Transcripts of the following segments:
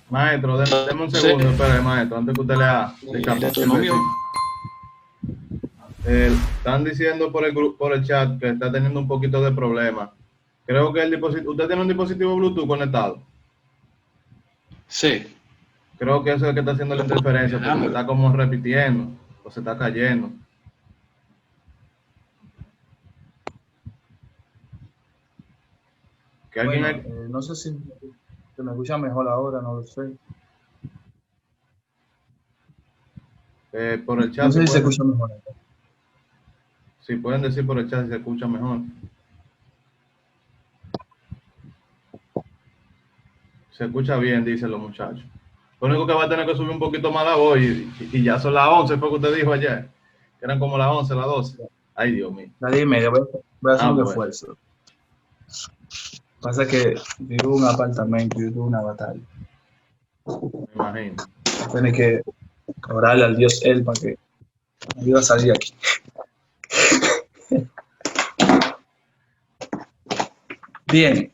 Maestro, deme un Entonces, segundo, espere, maestro, antes que usted lea de Deuteronomio, están diciendo por por el chat que está teniendo un poquito de problema. Creo que el dispositivo, usted tiene un dispositivo Bluetooth conectado. sí, Creo que eso es el que está haciendo la interferencia porque se déjame ver. está como repitiendo o se está cayendo. Que alguien Bueno, no sé si se me escucha mejor ahora, no lo sé. por el No chat, sé si se escucha mejor. si pueden decir por el chat si se escucha mejor. Se escucha bien, dicen los muchachos. Lo único que va a tener que subir un poquito más la voz y ya son las 11, fue que usted dijo ayer. Que eran como las 11, las 12. Ay, Dios mío. La 10:30, voy a hacer Ah, un bueno, esfuerzo. Pasa que vivo en un apartamento y tuve una batalla. me imagino. Tiene que orarle al Dios Él para que me ayude a salir aquí. Bien,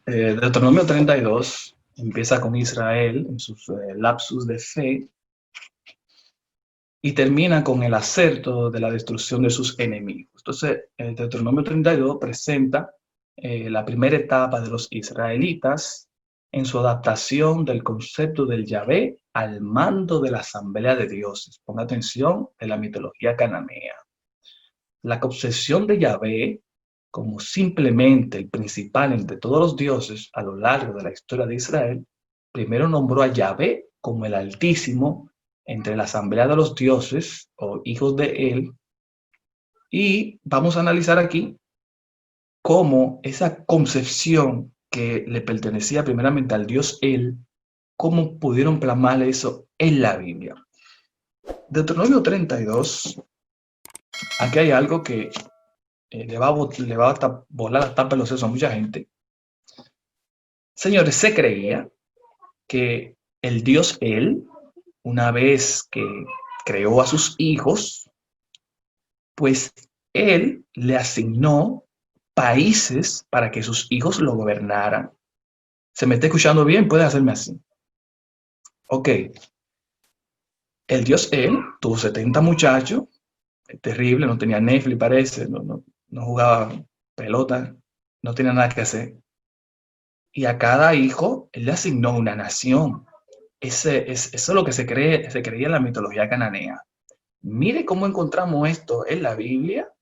Deuteronomio 32 empieza con Israel en sus lapsus de fe y termina con el acerto de la destrucción de sus enemigos. Entonces, el Deuteronomio 32 presenta la primera etapa de los israelitas en su adaptación del concepto del Yahvé al mando de la Asamblea de Dioses. Ponga atención de la mitología cananea. La concepción de Yahvé como simplemente el principal entre todos los dioses a lo largo de la historia de Israel, primero nombró a Yahvé como el Altísimo entre la asamblea de los dioses o hijos de él, y vamos a analizar aquí cómo esa concepción que le pertenecía primeramente al dios él, cómo pudieron plasmar eso en la Biblia. Deuteronomio 32, aquí hay algo que le va a volar la tapa de los sesos a mucha gente. Señores, se creía que el dios él, una vez que creó a sus hijos, pues él le asignó países para que sus hijos lo gobernaran. ¿Se me está escuchando bien? Puede hacerme así. Ok, el dios él tuvo 70 muchachos, terrible, no tenía Netflix, parece, no jugaba pelota, no tenía nada que hacer. Y a cada hijo él le asignó una nación. Eso es lo que se creía en la mitología cananea. Mire cómo encontramos esto en la Biblia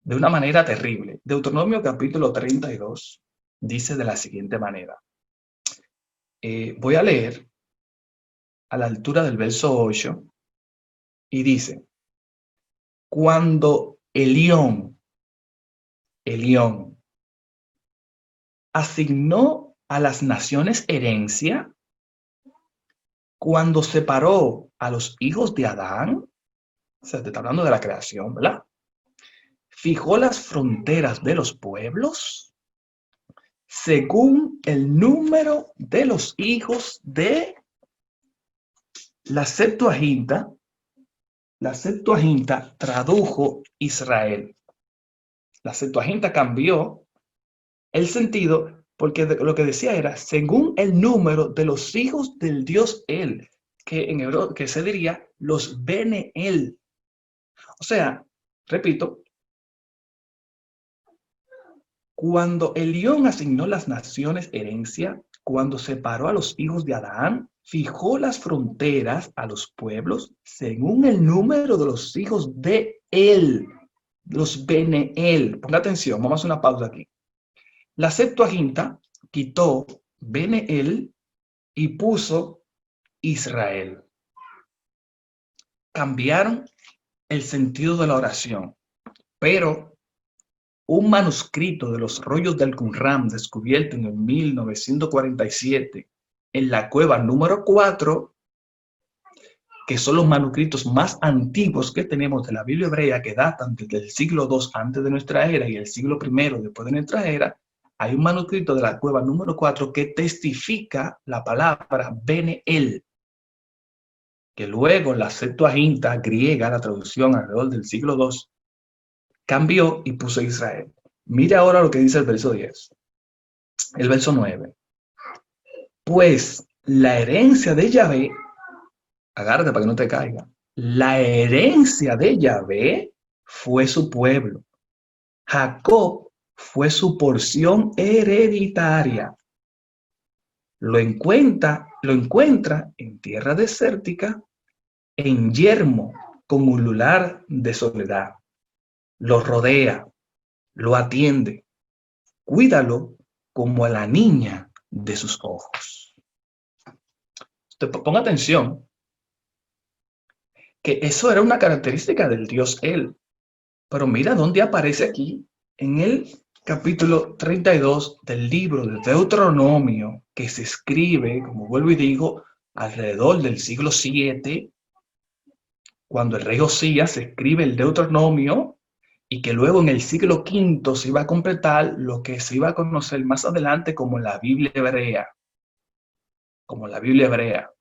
de una manera terrible. Deuteronomio capítulo 32 dice de la siguiente manera. Voy a leer a la altura del verso 8 y dice, cuando Elión asignó a las naciones herencia, cuando separó a los hijos de Adán, o sea, te está hablando de la creación, ¿verdad? Fijó las fronteras de los pueblos según el número de los hijos de la Septuaginta. La Septuaginta tradujo Israel. La Septuaginta cambió el sentido porque lo que decía era según el número de los hijos del Dios él, que en hebreo que se diría los Bene él. O sea, repito, cuando Elión asignó las naciones herencia, cuando separó a los hijos de Adán, fijó las fronteras a los pueblos según el número de los hijos de él, los Bene-El. Ponga atención, vamos a hacer una pausa aquí. La Septuaginta quitó Bene-El y puso Israel. Cambiaron el sentido de la oración, pero un manuscrito de los rollos del Qumran descubierto en 1947 en la cueva número 4, que son los manuscritos más antiguos que tenemos de la Biblia hebrea, que datan desde el siglo II antes de nuestra era y el siglo I después de nuestra era. Hay un manuscrito de la cueva número 4 que testifica la palabra Bene-El, que luego la Septuaginta griega, la traducción alrededor del siglo II, cambió y puso Israel. Mira ahora lo que dice el verso 10. El verso 9. Pues La herencia de Yahvé, agárrate para que no te caiga, la herencia de Yahvé fue su pueblo. Jacob fue su porción hereditaria. Lo encuentra en tierra desértica, en yermo, con un lugar de soledad. Lo rodea, lo atiende, cuídalo como a la niña de sus ojos. Ponga atención, que eso era una característica del Dios Él. Pero mira dónde aparece aquí, en el capítulo 32 del libro de Deuteronomio, que se escribe, como vuelvo y digo, alrededor del siglo 7, cuando el rey Josías escribe el Deuteronomio, y que luego en el siglo V se iba a completar lo que se iba a conocer más adelante como la Biblia hebrea. Como la Biblia hebrea.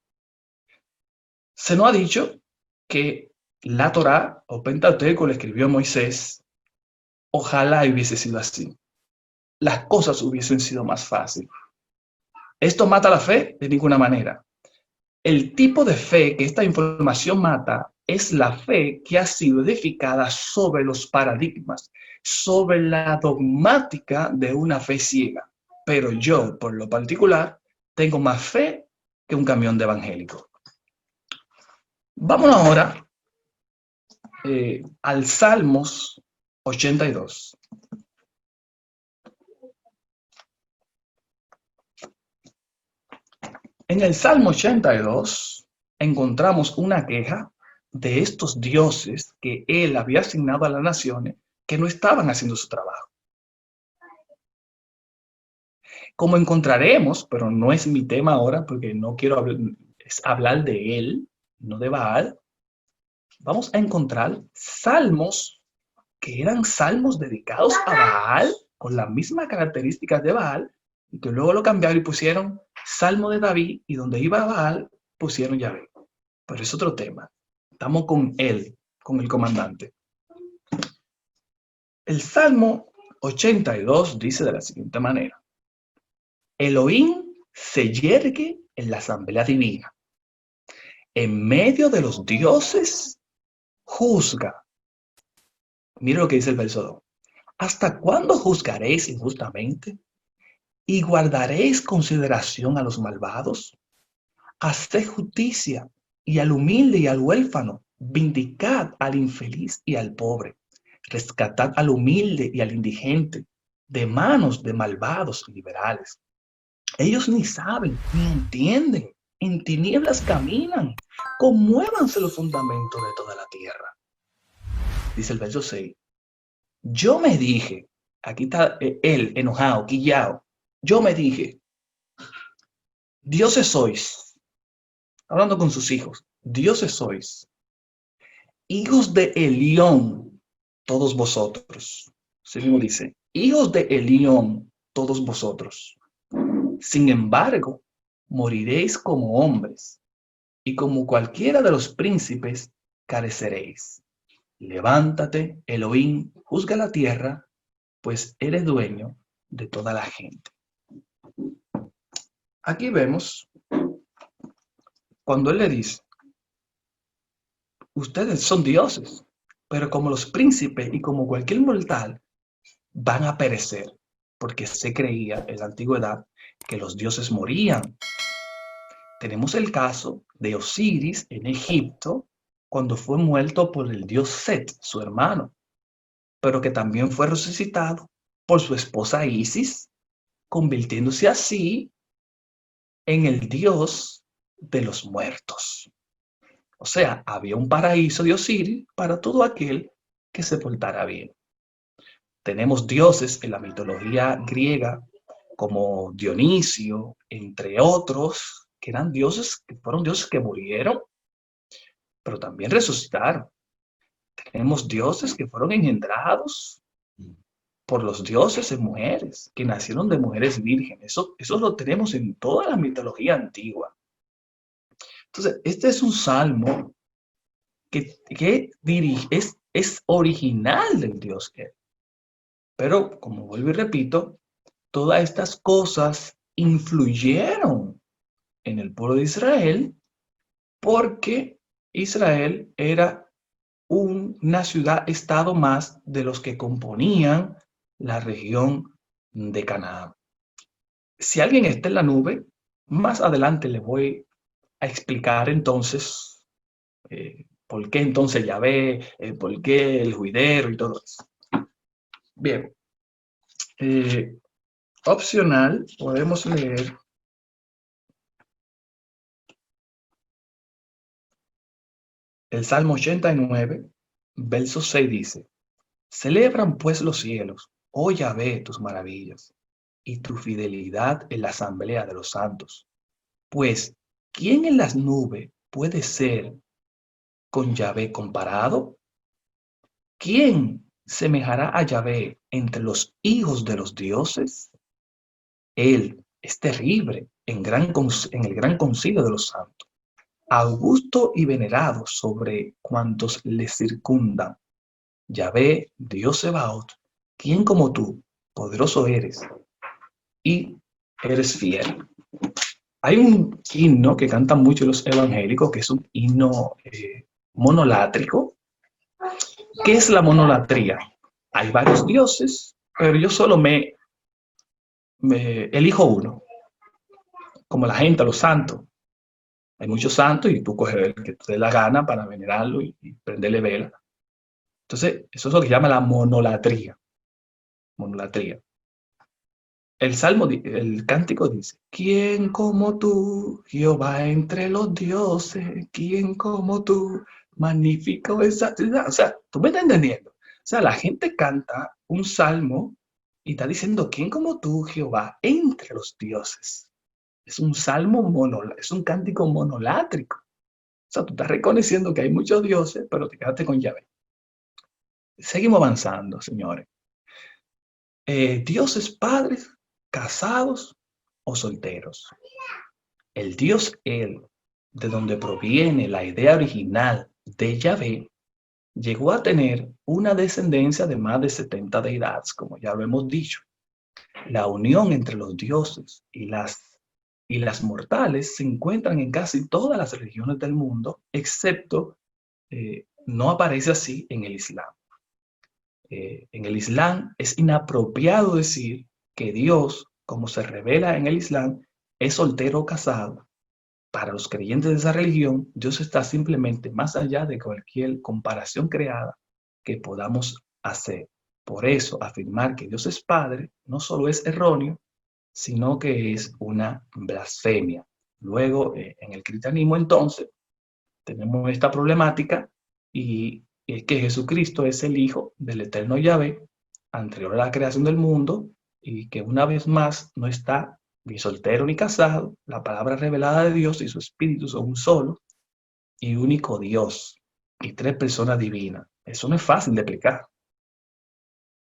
Se nos ha dicho que la Torá o Pentateuco le escribió Moisés. Ojalá hubiese sido así. Las cosas hubiesen sido más fáciles. ¿Esto mata la fe? De ninguna manera. El tipo de fe que esta información mata es la fe que ha sido edificada sobre los paradigmas, sobre la dogmática de una fe ciega. Pero yo, por lo particular, tengo más fe que un camión de evangélico. Vámonos ahora al Salmos 82. En el Salmo 82 encontramos una queja de estos dioses que él había asignado a las naciones que no estaban haciendo su trabajo. Como encontraremos, pero no es mi tema ahora porque no quiero hablar de él, no de Baal, vamos a encontrar salmos que eran salmos dedicados a Baal, con las mismas características de Baal, y que luego lo cambiaron y pusieron Salmo de David, y donde iba Baal pusieron Yahvé. Pero es otro tema. Estamos con él, con el comandante. El Salmo 82 dice de la siguiente manera: Elohim se yergue en la asamblea divina. En medio de los dioses juzga. Mira lo que dice el verso 2. ¿Hasta cuándo juzgaréis injustamente y guardaréis consideración a los malvados? Haced justicia y al humilde y al huérfano, vindicad al infeliz y al pobre, rescatad al humilde y al indigente de manos de malvados y liberales. Ellos ni saben ni entienden, en tinieblas caminan, conmuévanse los fundamentos de toda la tierra. Dice el verso 6. Yo me dije, aquí está él enojado, quillao, yo me dije, dioses sois, hablando con sus hijos, dioses sois, hijos de Elión, todos vosotros. Se mismo dice, hijos de Elión, todos vosotros. Sin embargo, moriréis como hombres, y como cualquiera de los príncipes careceréis. Levántate, Elohim, juzga la tierra, pues eres dueño de toda la gente. Aquí vemos cuando él le dice, ustedes son dioses, pero como los príncipes y como cualquier mortal, van a perecer, porque se creía en la antigüedad que los dioses morían. Tenemos el caso de Osiris en Egipto, cuando fue muerto por el dios Set, su hermano, pero que también fue resucitado por su esposa Isis, convirtiéndose así en el dios de los muertos. O sea, había un paraíso de Osiris para todo aquel que se portara bien. Tenemos dioses en la mitología griega como Dionisio, entre otros, que eran dioses, que fueron dioses que murieron, pero también resucitaron. Tenemos dioses que fueron engendrados por los dioses en mujeres, que nacieron de mujeres vírgenes. Eso lo tenemos en toda la mitología antigua. Entonces, este es un salmo que es original del Dios él. Pero, como vuelvo y repito, todas estas cosas influyeron en el pueblo de Israel, porque Israel era una ciudad-estado más de los que componían la región de Canaán. Si alguien está en la nube, más adelante le voy a explicar entonces por qué entonces Yahvé, por qué el juidero y todo eso. Bien, opcional, podemos leer el Salmo 89, verso 6 dice: celebran pues los cielos, oh Yahvé, tus maravillas y tu fidelidad en la asamblea de los santos. Pues, ¿quién en las nubes puede ser con Yahvé comparado? ¿Quién semejará a Yahvé entre los hijos de los dioses? Él es terrible en el gran concilio de los santos, augusto y venerado sobre cuantos le circundan. Yahvé, Dios Sebaot, ¿quién como tú, poderoso eres y eres fiel? Hay un himno que cantan mucho los evangélicos, que es un himno monolátrico. ¿Qué es la monolatría? Hay varios dioses, pero yo solo me elijo uno, como la gente, los santos. Hay muchos santos y tú coges el que te dé la gana para venerarlo y prenderle vela. Entonces, eso es lo que se llama la monolatría. Monolatría. El cántico dice: ¿quién como tú, Jehová entre los dioses? ¿Quién como tú, magnífico esa? O sea, tú me estás entendiendo. O sea, la gente canta un salmo y está diciendo: ¿quién como tú, Jehová, entre los dioses? Es un es un cántico monolátrico. O sea, tú estás reconociendo que hay muchos dioses, pero te quedaste con Yahvé. Seguimos avanzando, señores. Dioses padres, casados o solteros. El Dios Él, de donde proviene la idea original de Yahvé, llegó a tener una descendencia de más de 70 deidades, como ya lo hemos dicho. La unión entre los dioses y las mortales se encuentran en casi todas las religiones del mundo, excepto no aparece así en el Islam. En el Islam es inapropiado decir que Dios, como se revela en el Islam, es soltero o casado. Para los creyentes de esa religión, Dios está simplemente más allá de cualquier comparación creada que podamos hacer. Por eso, afirmar que Dios es Padre no solo es erróneo, sino que es una blasfemia. Luego, en el cristianismo, entonces, tenemos esta problemática y es que Jesucristo es el Hijo del eterno Yahvé, anterior a la creación del mundo, y que una vez más no está ni soltero ni casado. La palabra revelada de Dios y su Espíritu son un solo y único Dios y tres personas divinas. Eso no es fácil de explicar.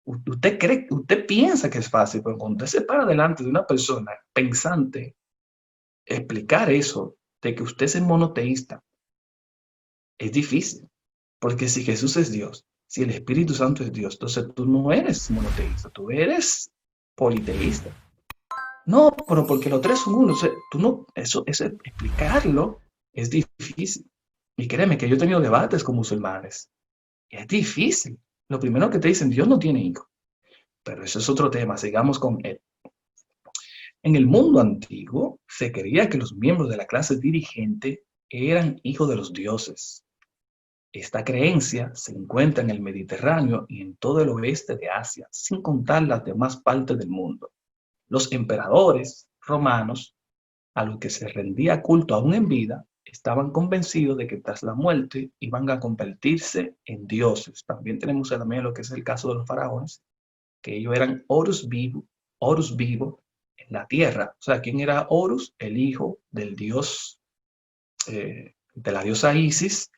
Usted piensa que es fácil, pero cuando usted se para delante de una persona pensante, explicar eso de que usted es monoteísta es difícil. Porque si Jesús es Dios, si el Espíritu Santo es Dios, entonces tú no eres monoteísta, tú eres politeísta. No, pero porque los tres son uno. O sea, tú no, eso explicarlo es difícil. Y créeme que yo he tenido debates con musulmanes. Es difícil. Lo primero que te dicen: Dios no tiene hijo. Pero eso es otro tema, sigamos con él. En el mundo antiguo se creía que los miembros de la clase dirigente eran hijos de los dioses. Esta creencia se encuentra en el Mediterráneo y en todo el oeste de Asia, sin contar las demás partes del mundo. Los emperadores romanos, a los que se rendía culto aún en vida, estaban convencidos de que tras la muerte iban a convertirse en dioses. También tenemos lo que es el caso de los faraones, que ellos eran Horus vivo en la tierra. O sea, ¿quién era Horus? El hijo del dios, de la diosa Isis,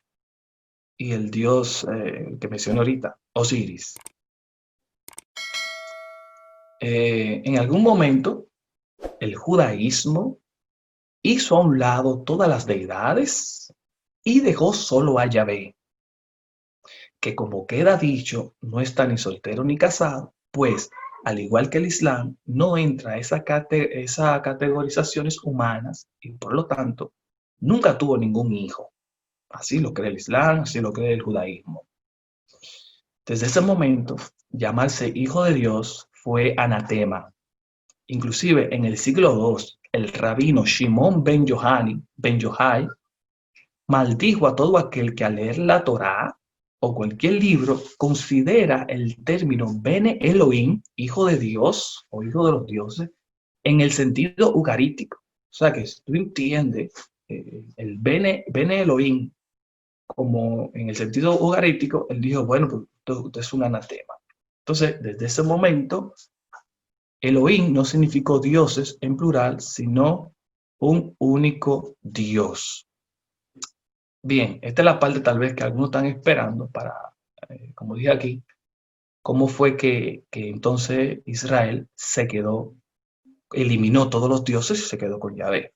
y el dios que mencioné ahorita, Osiris. En algún momento, el judaísmo hizo a un lado todas las deidades y dejó solo a Yahvé, que como queda dicho, no está ni soltero ni casado, pues al igual que el Islam, no entra a esas categorizaciones humanas y por lo tanto nunca tuvo ningún hijo. Así lo cree el Islam, así lo cree el judaísmo. Desde ese momento, llamarse hijo de Dios fue anatema. Inclusive en el siglo II, el rabino Shimon ben Yohai maldijo a todo aquel que al leer la Torá o cualquier libro considera el término Bene Elohim, hijo de Dios o hijo de los dioses, en el sentido ugarítico. O sea que si tú entiendes el Bene Elohim como en el sentido ugarítico, él dijo, bueno, pues esto es un anatema. Entonces, desde ese momento, Elohim no significó dioses en plural, sino un único Dios. Bien, esta es la parte tal vez que algunos están esperando para, como dije aquí, cómo fue que entonces Israel eliminó todos los dioses y se quedó con Yahvé.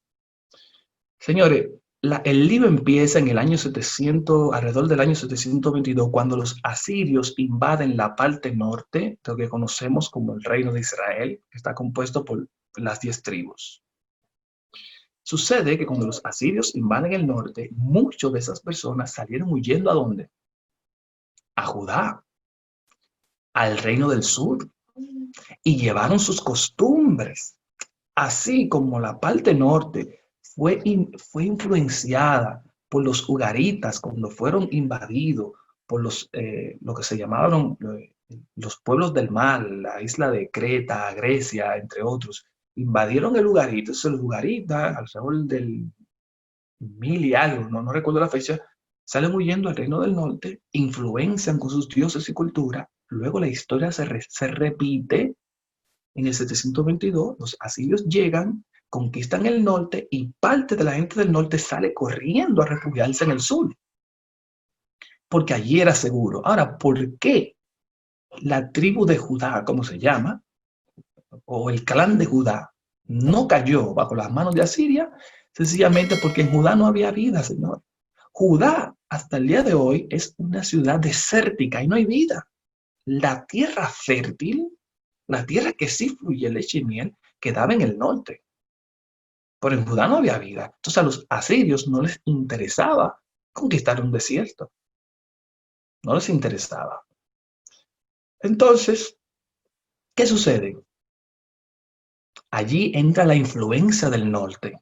Señores, el libro empieza en el año 700, alrededor del año 722, cuando los asirios invaden la parte norte de lo que conocemos como el reino de Israel, que está compuesto por las 10 tribus. Sucede que cuando los asirios invaden el norte, muchas de esas personas salieron huyendo ¿a dónde? A Judá, al reino del sur, y llevaron sus costumbres. Así como la parte norte fue influenciada por los ugaritas cuando fueron invadidos por lo que se llamaron los pueblos del mar, la isla de Creta, Grecia, entre otros, invadieron el ugarita. Entonces los ugaritas, alrededor del 1000 y algo, no recuerdo la fecha, salen huyendo al reino del norte, influencian con sus dioses y cultura. Luego la historia se repite. En el 722, los asirios llegan, conquistan el norte y parte de la gente del norte sale corriendo a refugiarse en el sur, porque allí era seguro. Ahora, ¿por qué la tribu de Judá, como se llama, o el clan de Judá, no cayó bajo las manos de Asiria? Sencillamente porque en Judá no había vida, señor. Judá, hasta el día de hoy, es una ciudad desértica y no hay vida. La tierra fértil, la tierra que sí fluye leche y miel, quedaba en el norte. Pero en Judá no había vida. Entonces a los asirios no les interesaba conquistar un desierto. No les interesaba. Entonces, ¿qué sucede? Allí entra la influencia del norte.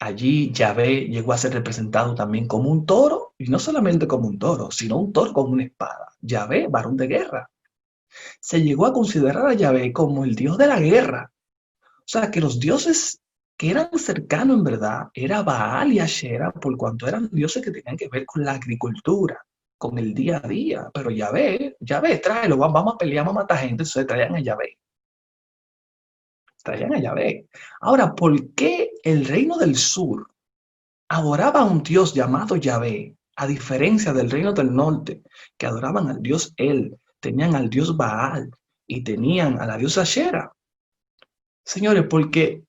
Allí Yahvé llegó a ser representado también como un toro, y no solamente como un toro, sino un toro con una espada. Yahvé, varón de guerra. Se llegó a considerar a Yahvé como el dios de la guerra. O sea, que los dioses que eran cercanos en verdad era Baal y Ashera, por cuanto eran dioses que tenían que ver con la agricultura, con el día a día. Pero Yahvé, tráelo, vamos a pelear, vamos a matar gente, entonces traían a Yahvé. Traían a Yahvé. Ahora, ¿por qué el reino del sur adoraba a un dios llamado Yahvé, a diferencia del reino del norte, que adoraban al dios El, tenían al dios Baal y tenían a la diosa Ashera? Señores, porque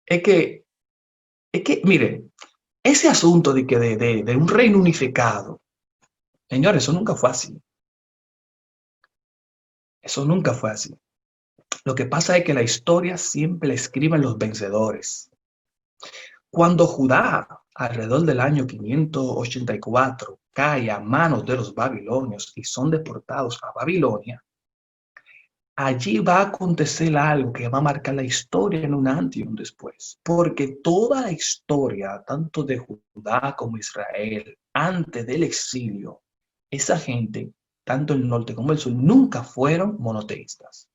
es que, mire, ese asunto de un reino unificado, señores, eso nunca fue así. Eso nunca fue así. Lo que pasa es que la historia siempre la escriben los vencedores. Cuando Judá, alrededor del año 584, cae a manos de los babilonios y son deportados a Babilonia, allí va a acontecer algo que va a marcar la historia en un antes y un después. Porque toda la historia, tanto de Judá como Israel, antes del exilio, esa gente, tanto el norte como el sur, nunca fueron monoteístas.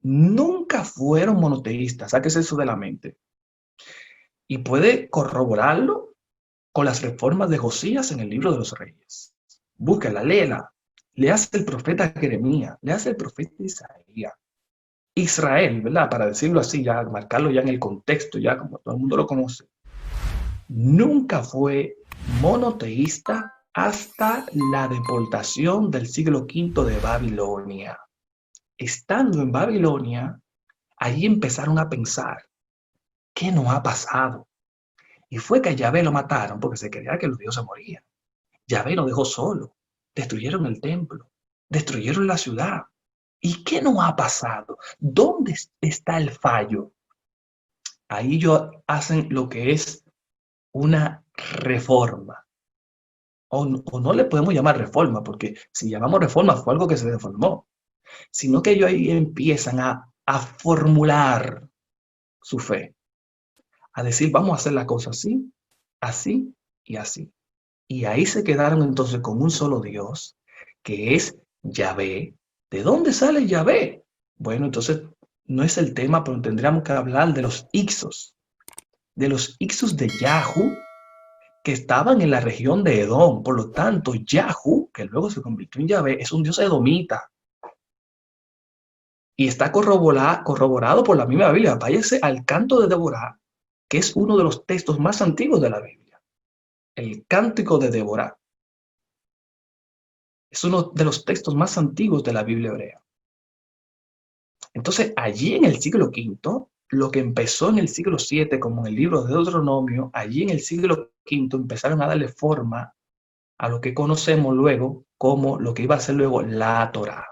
Nunca fueron monoteístas. Sáquese eso de la mente. Y puede corroborarlo con las reformas de Josías en el libro de los Reyes. Búsquela, léela. Leas el profeta Jeremías, leas el profeta Isaías. Israel, ¿verdad? Para decirlo así, ya marcarlo ya en el contexto, ya como todo el mundo lo conoce, nunca fue monoteísta hasta la deportación del siglo V de Babilonia. Estando en Babilonia, allí empezaron a pensar, ¿qué nos ha pasado? Y fue que a Yahvé lo mataron porque se creía que los dioses morían. Yahvé lo dejó solo. Destruyeron el templo. Destruyeron la ciudad. ¿Y qué nos ha pasado? ¿Dónde está el fallo? Ahí ellos hacen lo que es una reforma. O no le podemos llamar reforma, porque si llamamos reforma fue algo que se deformó, sino que ellos ahí empiezan a formular su fe, a decir, vamos a hacer la cosa así, así y así. Y ahí se quedaron entonces con un solo Dios, que es Yahvé. ¿De dónde sale Yahvé? Bueno, entonces no es el tema, pero tendríamos que hablar de los Ixos de Yahu, que estaban en la región de Edom. Por lo tanto, Yahu, que luego se convirtió en Yahvé, es un dios edomita. Y está corroborado por la misma Biblia. Váyase al Canto de Débora, que es uno de los textos más antiguos de la Biblia. El Cántico de Débora es uno de los textos más antiguos de la Biblia hebrea. Entonces, allí en el siglo V, lo que empezó en el siglo VII, como en el libro de Deuteronomio, allí en el siglo V empezaron a darle forma a lo que conocemos luego como lo que iba a ser luego la Torá.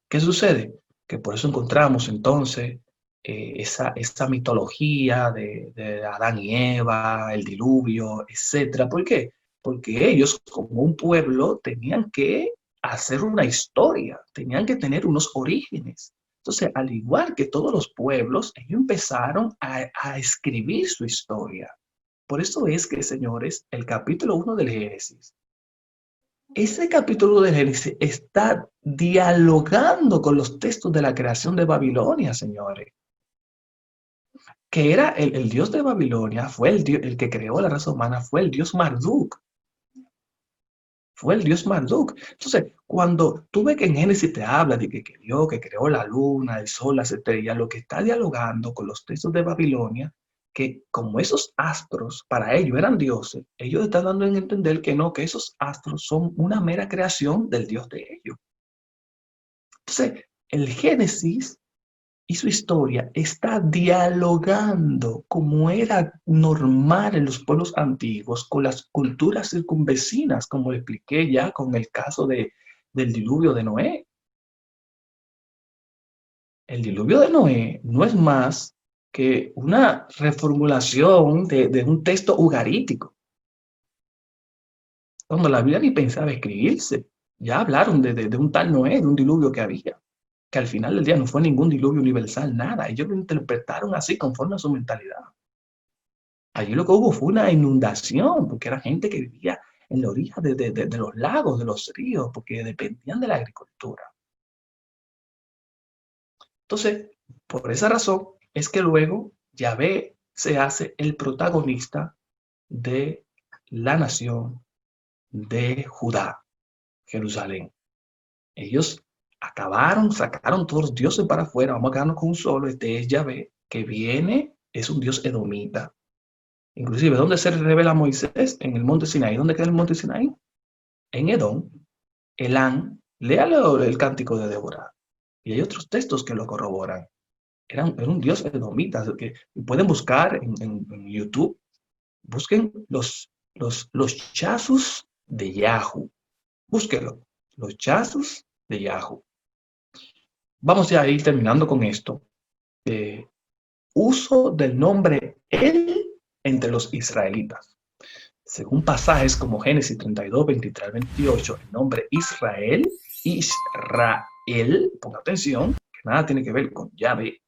¿Qué sucede? Que por eso encontramos entonces esa mitología de Adán y Eva, el diluvio, etc. ¿Por qué? Porque ellos, como un pueblo, tenían que hacer una historia, tenían que tener unos orígenes. Entonces, al igual que todos los pueblos, ellos empezaron a escribir su historia. Por eso es que, señores, el capítulo 1 del Génesis, ese capítulo de Génesis está dialogando con los textos de la creación de Babilonia, señores. Que era el dios de Babilonia, fue el que creó la raza humana, fue el dios Marduk. Fue el dios Marduk. Entonces, cuando tú ves que en Génesis te habla de que Dios que creó la luna, el sol, las estrellas, lo que está dialogando con los textos de Babilonia, que como esos astros para ellos eran dioses, ellos están dando a entender que no, que esos astros son una mera creación del dios de ellos. Entonces, el Génesis y su historia está dialogando como era normal en los pueblos antiguos con las culturas circunvecinas, como expliqué ya con el caso del diluvio de Noé. El diluvio de Noé no es más que una reformulación de un texto ugarítico. Cuando la Biblia ni pensaba escribirse, ya hablaron de un tal Noé, de un diluvio que había, que al final del día no fue ningún diluvio universal, nada. Ellos lo interpretaron así conforme a su mentalidad. Allí lo que hubo fue una inundación, porque era gente que vivía en la orilla de los lagos, de los ríos, porque dependían de la agricultura. Entonces, por esa razón es que luego Yahvé se hace el protagonista de la nación de Judá, Jerusalén. Ellos sacaron todos los dioses para afuera, vamos a quedarnos con un solo, este es Yahvé, que viene, es un dios edomita. Inclusive, ¿dónde se revela Moisés? En el monte Sinaí. ¿Dónde queda el monte Sinaí? En Edom, Elán, léalo el cántico de Débora. Y hay otros textos que lo corroboran. Era un dios edomita. Que pueden buscar en YouTube, busquen los chazos de Yahu. Búsquelo, los chazos de Yahu. Vamos ya a ir terminando con esto. Uso del nombre él entre los israelitas. Según pasajes como Génesis 32, 23 al 28, el nombre Israel, ponga atención, que nada tiene que ver con Yahvé,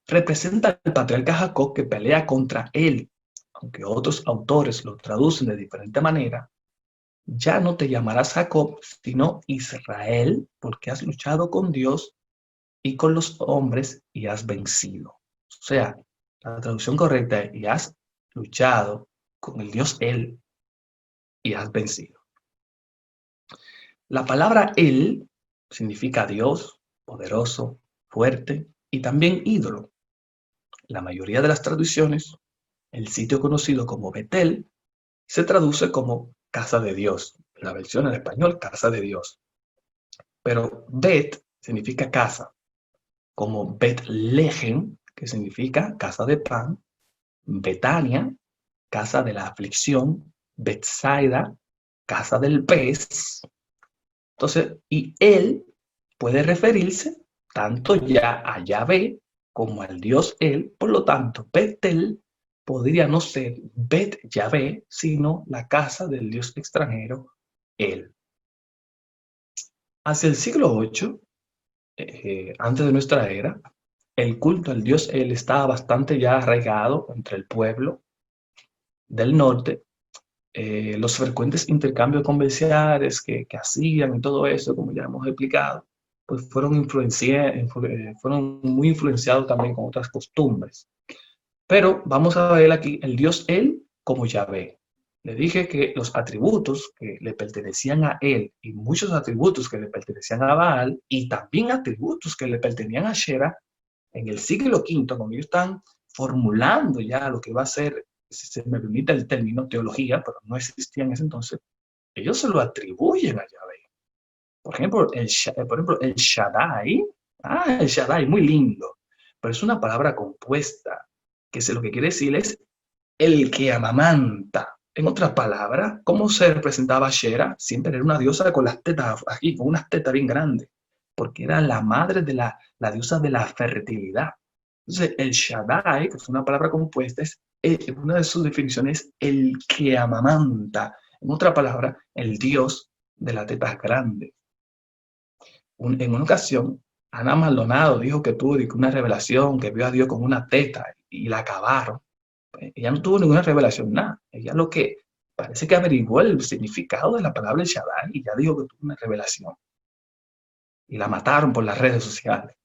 representa al patriarca Jacob que pelea contra él. Aunque otros autores lo traducen de diferente manera, ya no te llamarás Jacob, sino Israel, porque has luchado con Dios y con los hombres y has vencido. O sea, la traducción correcta es, y has luchado con el Dios Él y has vencido. La palabra Él significa Dios, poderoso, fuerte y también ídolo. La mayoría de las traducciones, el sitio conocido como Betel, se traduce como casa de Dios. La versión en español, casa de Dios. Pero Bet significa casa, como Betlehem, que significa casa de pan, Betania, casa de la aflicción, Betsaida, casa del pez. Entonces, y él puede referirse tanto ya a Yahvé como al Dios Él. Por lo tanto, Betel podría no ser Bet Yahvé, sino la casa del Dios extranjero Él. Hacia el siglo VIII, antes de nuestra era, el culto al Dios Él estaba bastante ya arraigado entre el pueblo del norte. Los frecuentes intercambios comerciales que hacían y todo eso, como ya hemos explicado, pues fueron muy influenciados también con otras costumbres. Pero vamos a ver aquí el Dios Él como Yahvé. Le dije que los atributos que le pertenecían a Él y muchos atributos que le pertenecían a Baal y también atributos que le pertenecían a Shera, en el siglo V, cuando ellos están formulando ya lo que va a ser, si se me permite el término, teología, pero no existía en ese entonces, ellos se lo atribuyen a Yahvé. Por ejemplo, el Shaddai, el Shaddai, muy lindo, pero es una palabra compuesta, que lo que quiere decir es el que amamanta. En otras palabras, ¿cómo se representaba Shera? Siempre era una diosa con las tetas aquí, con unas tetas bien grandes, porque era la madre de la diosa de la fertilidad. Entonces, el Shaddai, que es una palabra compuesta, una de sus definiciones, el que amamanta. En otra palabra, el dios de las tetas grandes. En una ocasión, Ana Maldonado dijo que tuvo una revelación, que vio a Dios con una teta y la acabaron. Ella no tuvo ninguna revelación, nada. Ella lo que parece que averiguó el significado de la palabra Shaddai y ya dijo que tuvo una revelación. Y la mataron por las redes sociales.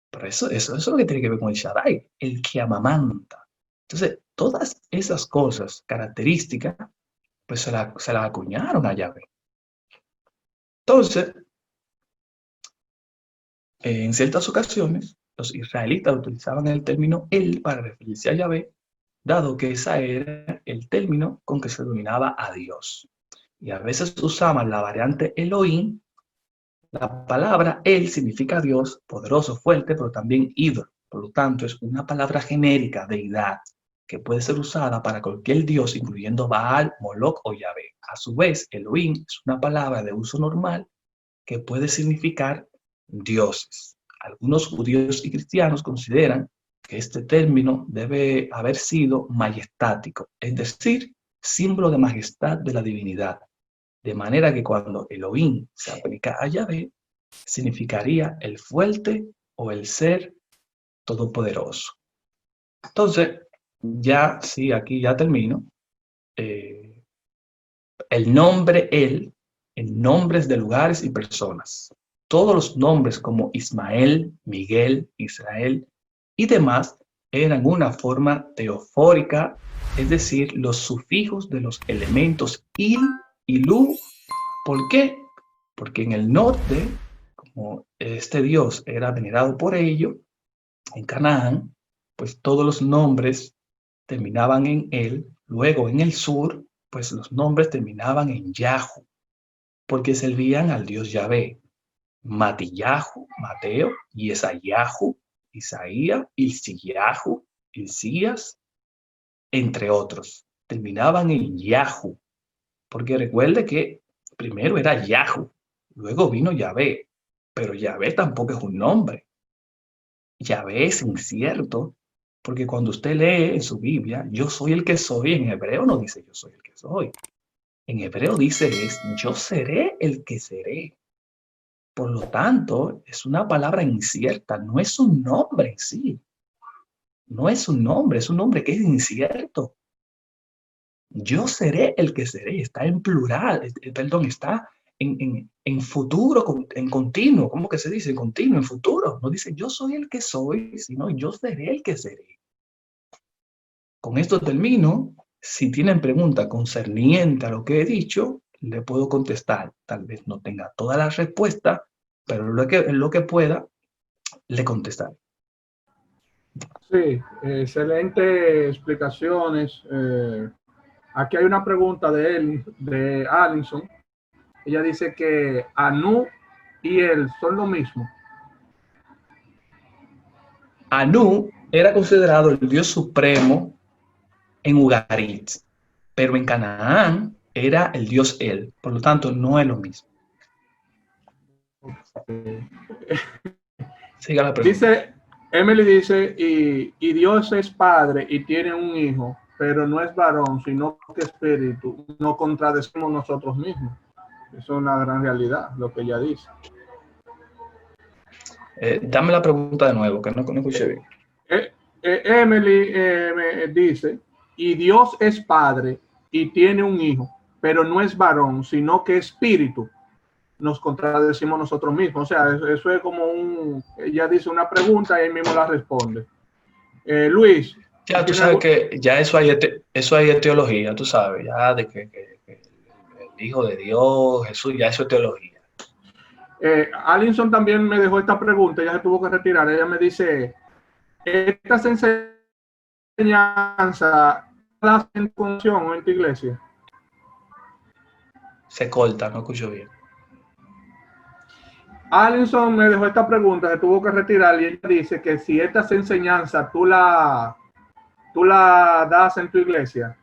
Pero eso es lo que tiene que ver con el Shaddai, el que amamanta. Entonces, todas esas cosas, características, pues se la acuñaron a Yahvé. Entonces, en ciertas ocasiones, los israelitas utilizaban el término él para referirse a Yahvé, dado que ese era el término con que se denominaba a Dios. Y a veces usaban la variante Elohim. La palabra él significa Dios, poderoso, fuerte, pero también ídolo. Por lo tanto, es una palabra genérica, deidad, que puede ser usada para cualquier dios, incluyendo Baal, Moloch o Yahvé. A su vez, Elohim es una palabra de uso normal que puede significar dioses. Algunos judíos y cristianos consideran que este término debe haber sido majestático, es decir, símbolo de majestad de la divinidad. De manera que cuando Elohim se aplica a Yahvé, significaría el fuerte o el ser todopoderoso. Entonces, ya sí, aquí ya termino. El nombre él en nombres de lugares y personas. Todos los nombres como Ismael, Miguel, Israel y demás eran una forma teofórica, es decir, los sufijos de los elementos il y lu. ¿Por qué? Porque en el norte, como este dios era venerado por ello, en Canaán, pues todos los nombres terminaban en él. Luego en el sur, pues los nombres terminaban en Yahu, porque servían al dios Yahvé. Matillahu, Mateo, Yesayahu, Isaías, Ilciyahu, Ilcías, entre otros. Terminaban en Yahu, porque recuerde que primero era Yahu, luego vino Yahvé, pero Yahvé tampoco es un nombre. Yahvé es incierto, porque cuando usted lee en su Biblia, yo soy el que soy, en hebreo no dice yo soy el que soy. En hebreo dice es yo seré el que seré. Por lo tanto, es una palabra incierta, no es un nombre en sí. No es un nombre, es un nombre que es incierto. Yo seré el que seré, está en plural, perdón, está en futuro, en continuo. ¿Cómo que se dice? En continuo, en futuro. No dice yo soy el que soy, sino yo seré el que seré. Con esto termino. Si tienen preguntas concernientes a lo que he dicho, le puedo contestar. Tal vez no tenga todas las respuestas, pero lo que pueda, le contestaré. Sí, excelentes explicaciones. Aquí hay una pregunta de Alison. Ella dice que Anu y él son lo mismo. Anu era considerado el dios supremo en Ugarit, pero en Canaán era el dios él. Por lo tanto, no es lo mismo. Siga la pregunta. Dice, Emily dice, y Dios es padre y tiene un hijo, pero no es varón, sino que espíritu. No contradecimos nosotros mismos. Eso es una gran realidad, lo que ella dice. Dame la pregunta de nuevo, que no escuché bien. Emily me dice, y Dios es padre y tiene un hijo, pero no es varón, sino que espíritu. Nos contradecimos nosotros mismos. O sea, eso es como ella dice una pregunta y él mismo la responde. Luis. Ya tú sabes que ya eso hay teología, tú sabes, ya de que el Hijo de Dios, Jesús, ya eso es teología. Alinson también me dejó esta pregunta, ella se tuvo que retirar. Ella me dice, ¿estas enseñanzas las en función o en tu iglesia? Se corta, no escucho bien. Alinson me dejó esta pregunta, se tuvo que retirar y ella dice que si estas enseñanzas tú la das en tu iglesia.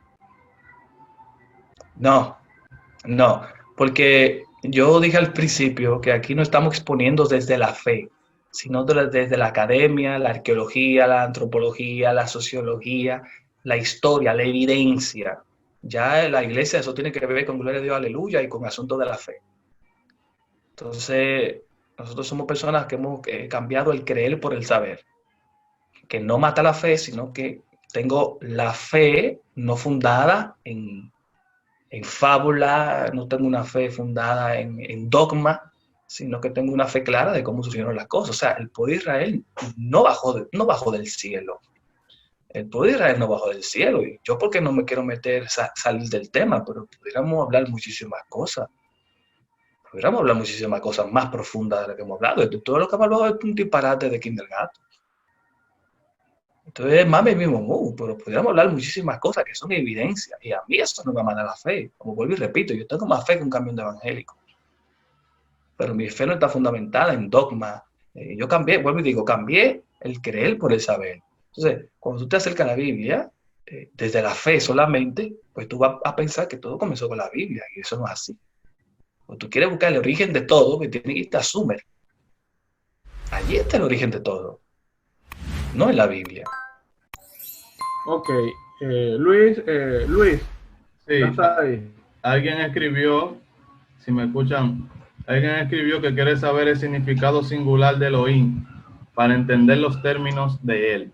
No, porque yo dije al principio que aquí no estamos exponiendo desde la fe, sino desde la academia, la arqueología, la antropología, la sociología, la historia, la evidencia. Ya la iglesia eso tiene que ver con gloria a Dios, aleluya, y con asuntos de la fe. Entonces, nosotros somos personas que hemos cambiado el creer por el saber, que no mata la fe, sino que tengo la fe no fundada en fábula, no tengo una fe fundada en dogma, sino que tengo una fe clara de cómo sucedieron las cosas. O sea, el pueblo de Israel no bajó del cielo. El pueblo de Israel no bajó del cielo. Y yo porque no me quiero salir del tema, pero pudiéramos hablar muchísimas cosas. Pudiéramos hablar muchísimas cosas más profundas de lo que hemos hablado. Todo lo que hemos hablado es un disparate de kindergarten. Entonces, mami mismo, pero pudiéramos hablar muchísimas cosas que son evidencia. Y a mí eso no me manda la fe. Como vuelvo y repito, yo tengo más fe que un camión de evangélico. Pero mi fe no está fundamentada en dogma. Yo cambié el creer por el saber. Entonces, cuando tú te acercas a la Biblia, desde la fe solamente, pues tú vas a pensar que todo comenzó con la Biblia. Y eso no es así. O tú quieres buscar el origen de todo, que tiene que irte a Sumer. Allí está el origen de todo. No en la Biblia. Ok. Luis, sí, ¿estás ahí? Alguien escribió, si me escuchan, alguien escribió que quiere saber el significado singular de Elohim para entender los términos de él.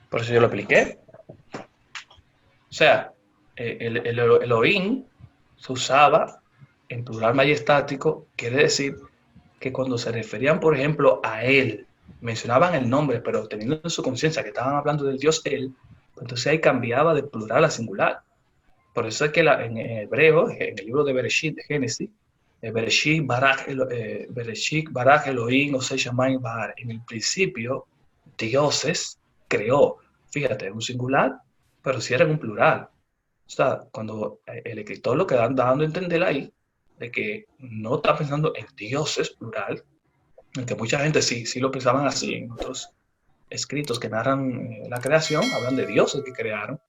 Por eso yo lo expliqué. O sea, el Elohim se usaba en plural majestático, quiere decir que cuando se referían, por ejemplo, a él, mencionaban el nombre, pero teniendo en su conciencia que estaban hablando del Dios él, pues entonces ahí cambiaba de plural a singular. Por eso es que en hebreo, en el libro de Bereshit, de Génesis, Bereshit baraj Elohim Oseh Shamayim Va'aretz. En el principio, dioses creó. Fíjate, un singular, pero si era en un plural. O sea, cuando el escritor lo que dando a entender ahí, de que no está pensando en dioses plural, en que mucha gente sí lo pensaban así, en otros escritos que narran la creación, hablan de dioses que crearon,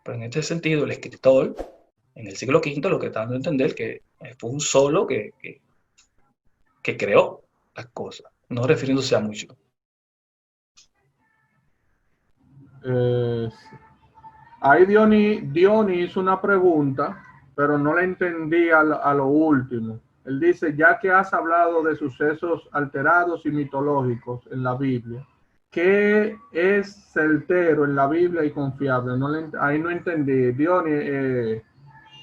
pero en este sentido el escritor, en el siglo V, lo que está dando a entender que fue un solo que creó las cosas, no refiriéndose a mucho. Ahí Diony hizo una pregunta, pero no la entendí a lo último. Él dice, ya que has hablado de sucesos alterados y mitológicos en la Biblia, ¿qué es certero en la Biblia y confiable? Ahí no entendí. Diony,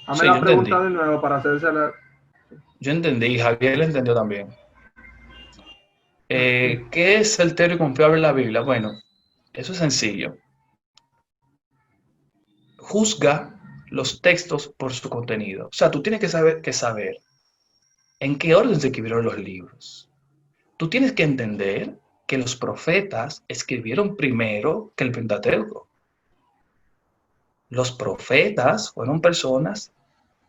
hazme la pregunta de nuevo para hacérsela. Yo entendí, Javier le entendió también. ¿Qué es certero y confiable en la Biblia? Bueno, eso es sencillo. Juzga los textos por su contenido. O sea, tú tienes que saber en qué orden se escribieron los libros. Tú tienes que entender que los profetas escribieron primero que el Pentateuco. Los profetas fueron personas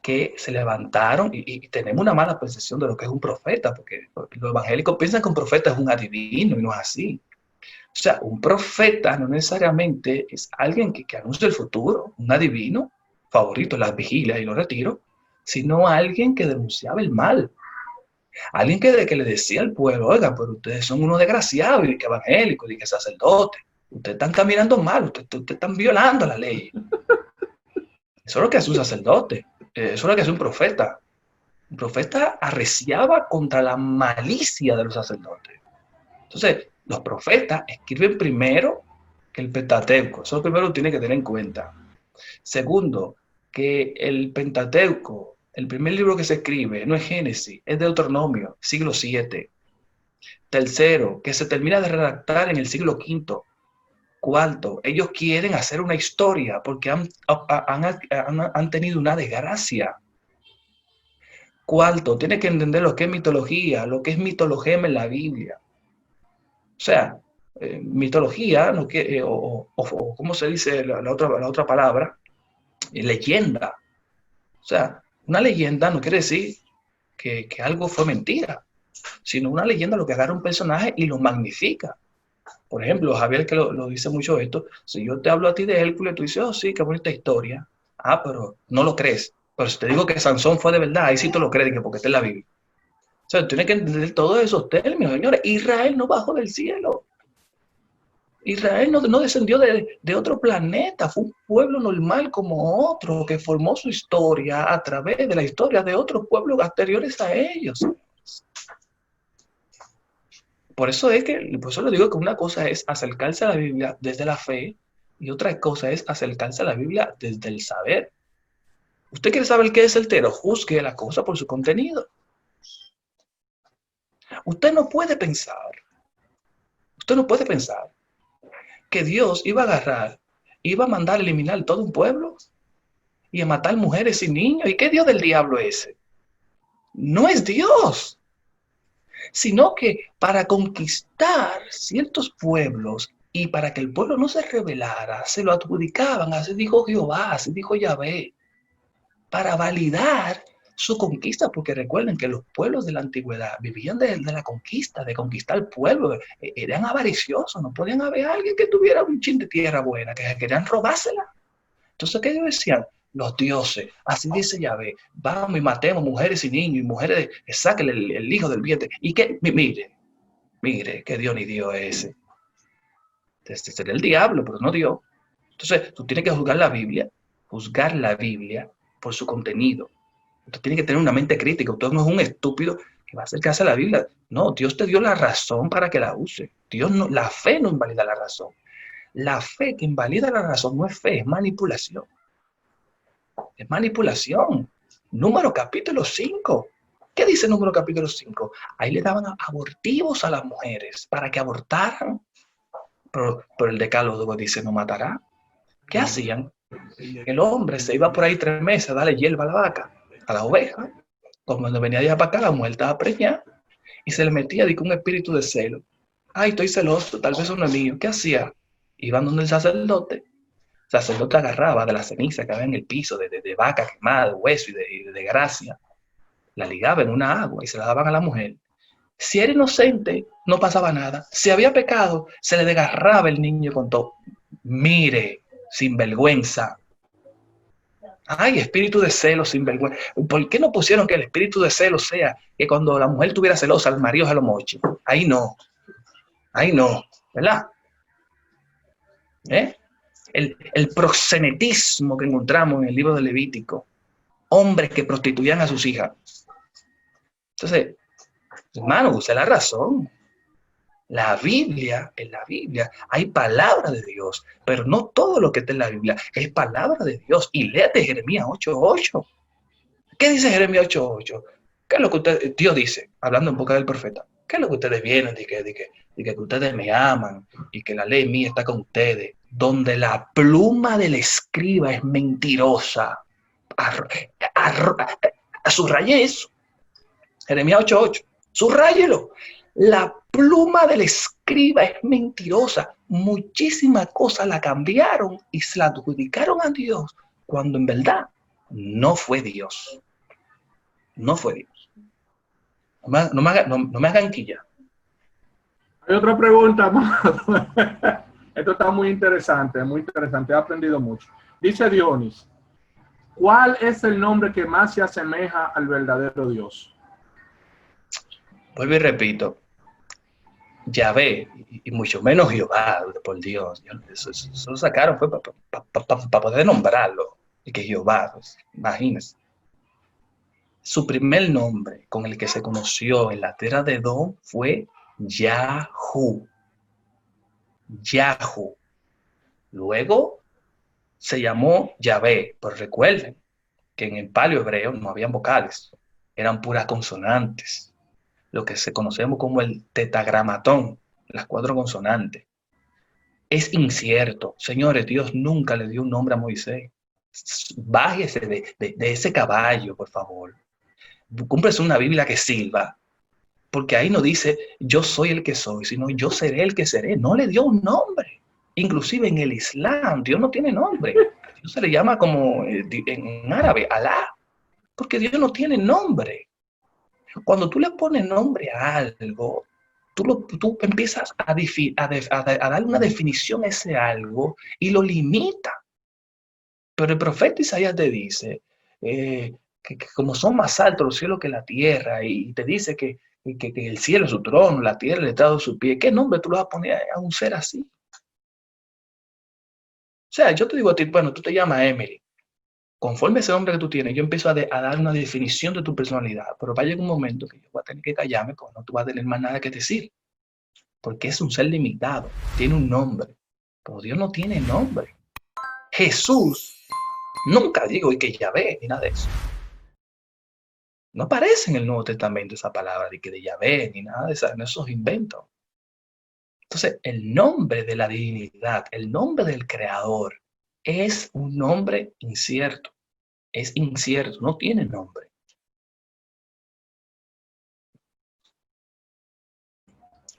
que se levantaron y tenemos una mala percepción de lo que es un profeta, porque los evangélicos piensan que un profeta es un adivino y no es así. O sea, un profeta no necesariamente es alguien que anuncia el futuro, un adivino favorito, las vigilias y los retiros, sino alguien que denunciaba el mal. Alguien que le decía al pueblo, oiga, pero ustedes son unos desgraciados, y que evangélicos, y que sacerdotes. Ustedes están caminando mal, ustedes están violando la ley. Eso es lo que hace un sacerdote, eso es lo que hace un profeta. Un profeta arreciaba contra la malicia de los sacerdotes. Entonces, los profetas escriben primero que el Pentateuco. Eso es lo primero que tiene que tener en cuenta. Segundo, que el Pentateuco, el primer libro que se escribe, no es Génesis, es Deuteronomio, siglo VII. Tercero, que se termina de redactar en el siglo V. Cuarto, ellos quieren hacer una historia porque han tenido una desgracia. Cuarto, tiene que entender lo que es mitología, lo que es mitologema en la Biblia. O sea, mitología, no o ¿cómo se dice la otra palabra? Leyenda. O sea, una leyenda no quiere decir que algo fue mentira, sino una leyenda lo que agarra un personaje y lo magnifica. Por ejemplo, Javier, que lo dice mucho esto, si yo te hablo a ti de Hércules, tú dices, oh sí, qué bonita historia. Ah, pero no lo crees. Pero si te digo que Sansón fue de verdad, ahí sí te lo crees, porque está en la Biblia. O sea, tienes que entender todos esos términos, señores. Israel no bajó del cielo. Israel no descendió de otro planeta, fue un pueblo normal como otro que formó su historia a través de la historia de otros pueblos anteriores a ellos. Por eso lo digo que una cosa es acercarse a la Biblia desde la fe y otra cosa es acercarse a la Biblia desde el saber. ¿Usted quiere saber qué es certero? Juzgue la cosa por su contenido. Usted no puede pensar que Dios iba a mandar a eliminar todo un pueblo y a matar mujeres y niños. ¿Y qué Dios del diablo es ese? No es Dios, sino que para conquistar ciertos pueblos y para que el pueblo no se rebelara, se lo adjudicaban, así dijo Jehová, así dijo Yahvé, para validar su conquista, porque recuerden que los pueblos de la antigüedad vivían de la conquista, de conquistar el pueblo, eran avariciosos, no podían haber alguien que tuviera un chin de tierra buena, que querían robársela. Entonces, ¿qué ellos decían? Los dioses, así dice Yahvé, vamos y matemos mujeres y niños, y mujeres, saquen el hijo del vientre, y que, mire, que Dios ni Dios es ese. Este sería el diablo, pero no Dios. Entonces, tú tienes que juzgar la Biblia por su contenido. Usted tiene que tener una mente crítica. Usted no es un estúpido que va a acercarse a la Biblia. No, Dios te dio la razón para que la use. La fe no invalida la razón. La fe que invalida la razón no es fe, es manipulación. Es manipulación. Número capítulo 5. ¿Qué dice Número capítulo 5? Ahí le daban abortivos a las mujeres para que abortaran. Pero el decálogo dice no matará. ¿Qué hacían? El hombre se iba por ahí 3 meses a darle hierba a la vaca, a la oveja. Cuando venía de allá para acá, la mujer estaba preñada y se le metía un espíritu de celo. Ay, estoy celoso, tal vez uno es mío. ¿Qué hacía? Iban donde el sacerdote. El sacerdote agarraba de la ceniza que había en el piso, de vaca quemada, de hueso y de gracia. La ligaba en una agua y se la daban a la mujer. Si era inocente, no pasaba nada. Si había pecado, se le desgarraba el niño con todo. Mire, sinvergüenza. Ay, espíritu de celo, sinvergüenza. ¿Por qué no pusieron que el espíritu de celo sea que cuando la mujer tuviera celosa, el marido se lo moche? Ahí no, ¿verdad? El proxenetismo que encontramos en el libro de Levítico. Hombres que prostituían a sus hijas. Entonces, hermano, use la razón. En la Biblia hay palabra de Dios, pero no todo lo que está en la Biblia es palabra de Dios. Y léate Jeremías 8:8. ¿Qué dice Jeremías 8:8? ¿Qué es lo que Dios dice, hablando en boca del profeta? ¿Qué es lo que ustedes vienen de que ustedes me aman y que la ley mía está con ustedes? Donde la pluma del escriba es mentirosa. Subraye eso. Jeremías 8:8. Subráyelo. La pluma del escriba es mentirosa. Muchísimas cosas la cambiaron y se la adjudicaron a Dios, cuando en verdad no fue Dios. No fue Dios. No me hagan quilla. Hay otra pregunta más. Esto está muy interesante, he aprendido mucho. Dice Dionis, ¿Cuál es el nombre que más se asemeja al verdadero Dios? Vuelvo y repito, Yahvé, y mucho menos Jehová, por Dios. Eso lo sacaron fue para poder nombrarlo. Y que Jehová, pues, imagínense. Su primer nombre con el que se conoció en la tierra de Edom fue Yahu. Yahu. Luego se llamó Yahvé, pero recuerden que en el paleo hebreo no habían vocales, eran puras consonantes, lo que se conocemos como el tetagramatón, las 4 consonantes. Es incierto, señores, Dios nunca le dio un nombre a Moisés. Bájese de ese caballo, por favor. Cúmprese una Biblia que sirva, porque ahí no dice yo soy el que soy, sino yo seré el que seré. No le dio un nombre. Inclusive en el Islam, Dios no tiene nombre. Dios se le llama como en árabe, Alá, porque Dios no tiene nombre. Cuando tú le pones nombre a algo, tú empiezas a darle una definición a ese algo y lo limita. Pero el profeta Isaías te dice que como son más altos los cielos que la tierra, y te dice que el cielo es su trono, la tierra el estrado de su pie, ¿qué nombre tú le vas a poner a un ser así? O sea, yo te digo a ti, bueno, tú te llamas Emily. Conforme ese nombre que tú tienes, yo empiezo a dar una definición de tu personalidad, pero va a llegar un momento que yo voy a tener que callarme porque no tú vas a tener más nada que decir. Porque es un ser limitado, tiene un nombre, pero Dios no tiene nombre. Jesús, nunca digo y que Yahvé, ni nada de eso. No aparece en el Nuevo Testamento esa palabra de que de Yahvé, ni nada de esos inventos. Entonces, el nombre de la divinidad, el nombre del Creador, es un nombre incierto. Es incierto, no tiene nombre.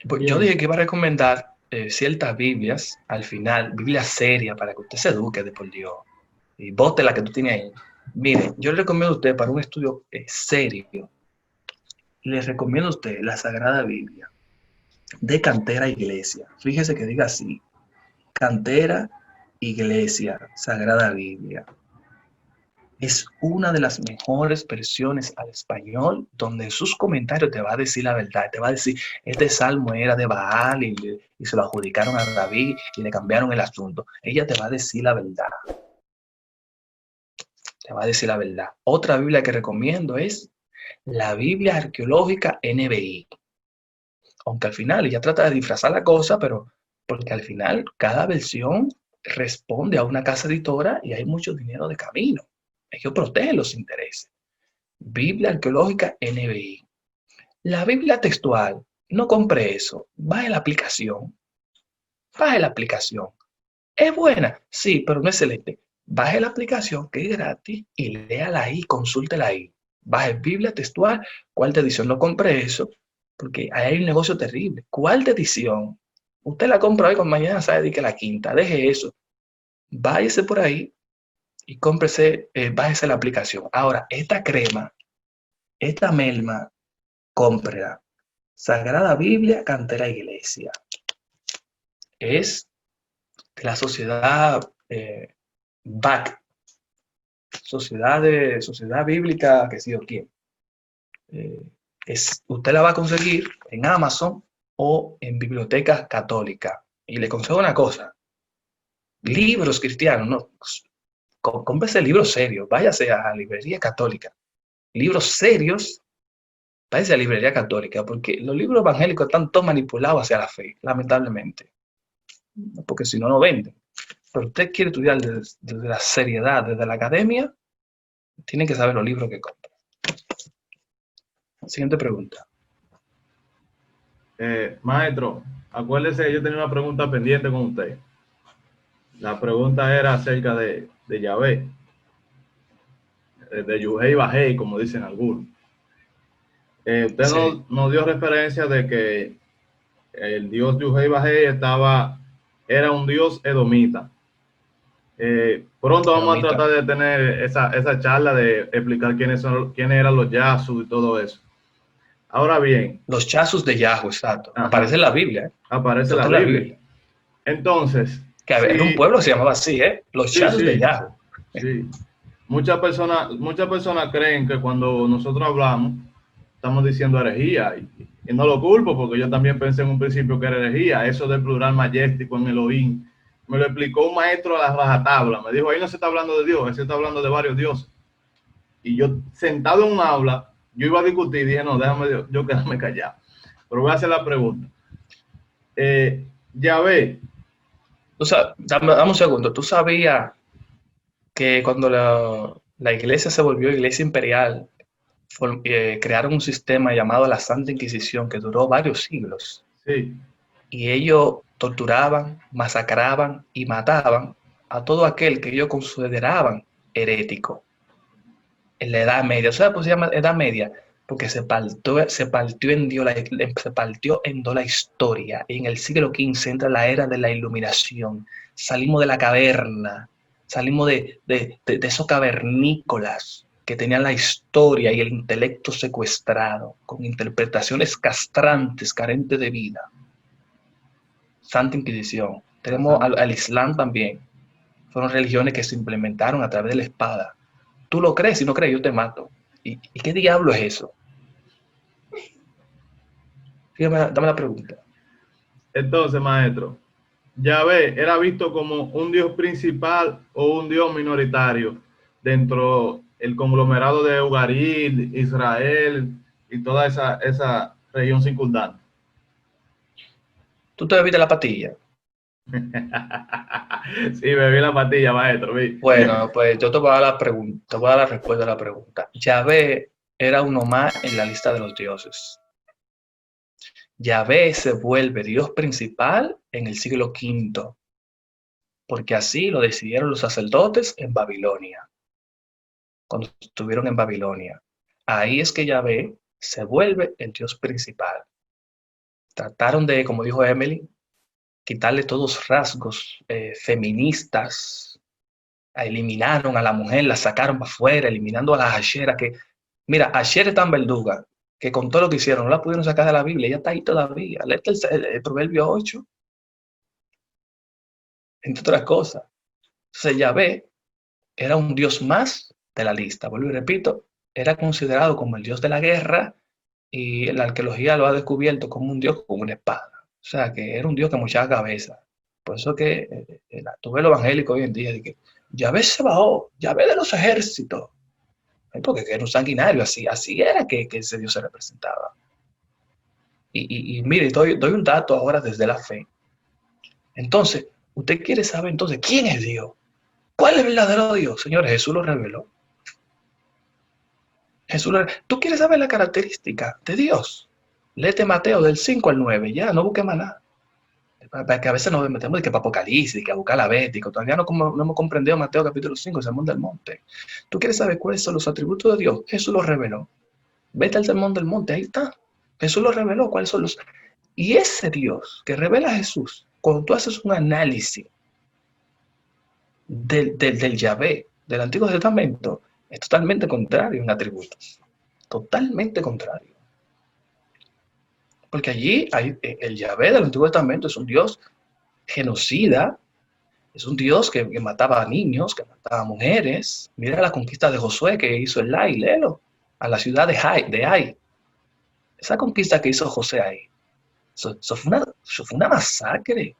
Pues yo dije que iba a recomendar ciertas Biblias, al final, Biblia seria, para que usted se eduque de por Dios. Y bote la que tú tienes ahí. Mire, yo le recomiendo a usted para un estudio serio, le recomiendo a usted la Sagrada Biblia de Cantera Iglesia. Fíjese que diga así, Cantera Iglesia, Sagrada Biblia. Es una de las mejores versiones al español, donde en sus comentarios te va a decir la verdad. Te va a decir, este salmo era de Baal y se lo adjudicaron a David y le cambiaron el asunto. Ella te va a decir la verdad. Te va a decir la verdad. Otra Biblia que recomiendo es la Biblia Arqueológica NBI. Aunque al final ella trata de disfrazar la cosa, pero porque al final cada versión responde a una casa editora y hay mucho dinero de camino. Ellos protegen los intereses. Biblia Arqueológica NBI. La Biblia textual, no compre eso. Baje la aplicación. Baje la aplicación. ¿Es buena? Sí, pero no es excelente. Baje la aplicación, que es gratis, y léala ahí, consúltela ahí. Baje Biblia textual, cuarta edición. No compre eso, porque ahí hay un negocio terrible. Cuarta edición. Usted la compra hoy, con mañana sabe que la quinta. Deje eso. Váyase por ahí y cómprese, bájese la aplicación. Ahora, esta crema, esta melma, cómprela. Sagrada Biblia, Cantera Iglesia. Es de la sociedad BAC, Sociedad Bíblica, que sé yo quién. Usted la va a conseguir en Amazon o en bibliotecas católicas. Y le consejo una cosa. Libros cristianos, no. Cómprese libros serios, váyase a la librería católica. Libros serios, váyase a la librería católica, porque los libros evangélicos están todos manipulados hacia la fe, lamentablemente. Porque si no, no venden. Pero usted quiere estudiar desde la seriedad, desde la academia, tiene que saber los libros que compra. Siguiente pregunta. Maestro, acuérdese, yo tenía una pregunta pendiente con usted. La pregunta era acerca de Yahvé, de Yuhei Bajei, como dicen algunos. Usted sí nos dio referencia de que el dios Yuhei Bajei era un dios edomita. Pronto vamos a tratar de tener esa charla de explicar quiénes eran los Yasus y todo eso. Ahora bien, los Yasus de Yahweh, exacto. Ajá. Aparece en la Biblia. Aparece en la Biblia. Entonces, que era un pueblo que se llamaba así, los Yasus de Yahweh. Sí. muchas personas creen que cuando nosotros hablamos, estamos diciendo herejía, y no lo culpo, porque yo también pensé en un principio que era herejía, eso del plural majestático en Elohim. Me lo explicó un maestro a la rajatabla, me dijo, ahí no se está hablando de Dios, ahí se está hablando de varios dioses. Y yo, sentado en un aula, yo iba a discutir, dije, no, déjame yo quedarme callado. Pero voy a hacer la pregunta. Yahvé. O sea, dame un segundo. ¿Tú sabías que cuando la iglesia se volvió iglesia imperial, crearon un sistema llamado la Santa Inquisición que duró varios siglos? Sí. Y ellos torturaban, masacraban y mataban a todo aquel que ellos consideraban herético en la Edad Media. O sea, pues se llama Edad Media porque se partió en dos la historia. Y en el siglo XV entra la era de la iluminación. Salimos de la caverna, salimos de esos cavernícolas que tenían la historia y el intelecto secuestrado, con interpretaciones castrantes, carentes de vida. Santa Inquisición. Tenemos al Islam también. Fueron religiones que se implementaron a través de la espada. Tú lo crees, si no crees, yo te mato. ¿Y qué diablo es eso? Dame la pregunta. Entonces, maestro, Yahvé era visto como un dios principal o un dios minoritario dentro del conglomerado de Ugarit, Israel y toda esa región circundante. ¿Tú te bebiste la pastilla? Sí, bebí la pastilla, maestro. Bueno, pues yo te voy a dar la respuesta a la pregunta. Yahvé era uno más en la lista de los dioses. Yahvé se vuelve Dios principal en el siglo V, porque así lo decidieron los sacerdotes en Babilonia, cuando estuvieron en Babilonia. Ahí es que Yahvé se vuelve el Dios principal. Trataron de, como dijo Emily, quitarle todos rasgos feministas, eliminaron a la mujer, la sacaron para afuera, eliminando a las Asheras, que, mira, Asher es tan verduga, que con todo lo que hicieron, no la pudieron sacar de la Biblia, ella está ahí todavía. Léete el Proverbio 8, entre otras cosas. Entonces Yahvé era un dios más de la lista, vuelvo y repito, era considerado como el dios de la guerra, y la arqueología lo ha descubierto como un dios con una espada. O sea, que era un dios que mochaba cabeza. Por eso que tú ves lo evangélico hoy en día, de que Yahvé se bajó, Yahvé de los ejércitos. Porque era un sanguinario, así era que ese dios se representaba. Y mire, doy un dato ahora desde la fe. Entonces, usted quiere saber entonces quién es Dios. ¿Cuál es el verdadero Dios? Señores, Jesús lo reveló. ¿Tú quieres saber la característica de Dios? Léete Mateo del 5 al 9, ya, no busques más nada. Para que a veces nos metemos de que para Apocalipsis, que a buscar la Bética, todavía no hemos comprendido Mateo capítulo 5, el Sermón del Monte. ¿Tú quieres saber cuáles son los atributos de Dios? Jesús lo reveló. Vete al Sermón del Monte, ahí está. Jesús lo reveló, cuáles son los... Y ese Dios que revela a Jesús, cuando tú haces un análisis del Yahvé, del Antiguo Testamento, es totalmente contrario en atributos. Totalmente contrario. Porque allí el Yahvé del Antiguo Testamento es un Dios genocida, es un Dios que mataba a niños, que mataba a mujeres. Mira la conquista de Josué que hizo el Ai, léelo, a la ciudad de Ai. Esa conquista que hizo José ahí, eso fue una masacre.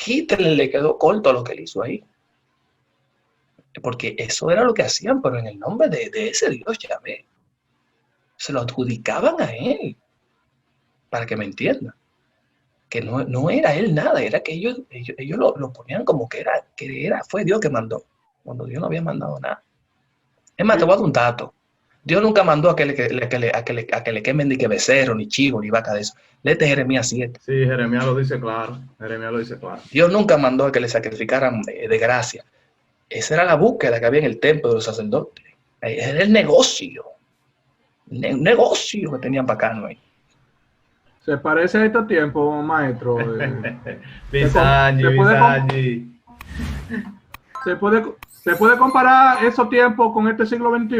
Hitler le quedó corto a lo que él hizo ahí. Porque eso era lo que hacían, pero en el nombre de ese Dios Yahvé. Se lo adjudicaban a él. Para que me entiendan. Que no era él nada, era que ellos lo ponían como que fue Dios que mandó, cuando Dios no había mandado nada. Es más, te voy a dar un dato. Dios nunca mandó a que le quemen ni que becerro, ni chivo, ni vaca de eso. Léete Jeremías 7. Sí, Jeremías lo dice claro. Dios nunca mandó a que le sacrificaran de gracia. Esa era la búsqueda que había en el templo de los sacerdotes. Era el negocio. Un negocio que tenían bacano ahí. Se parece a estos tiempos, maestro. ¿Se puede comparar esos tiempos con este siglo XXI,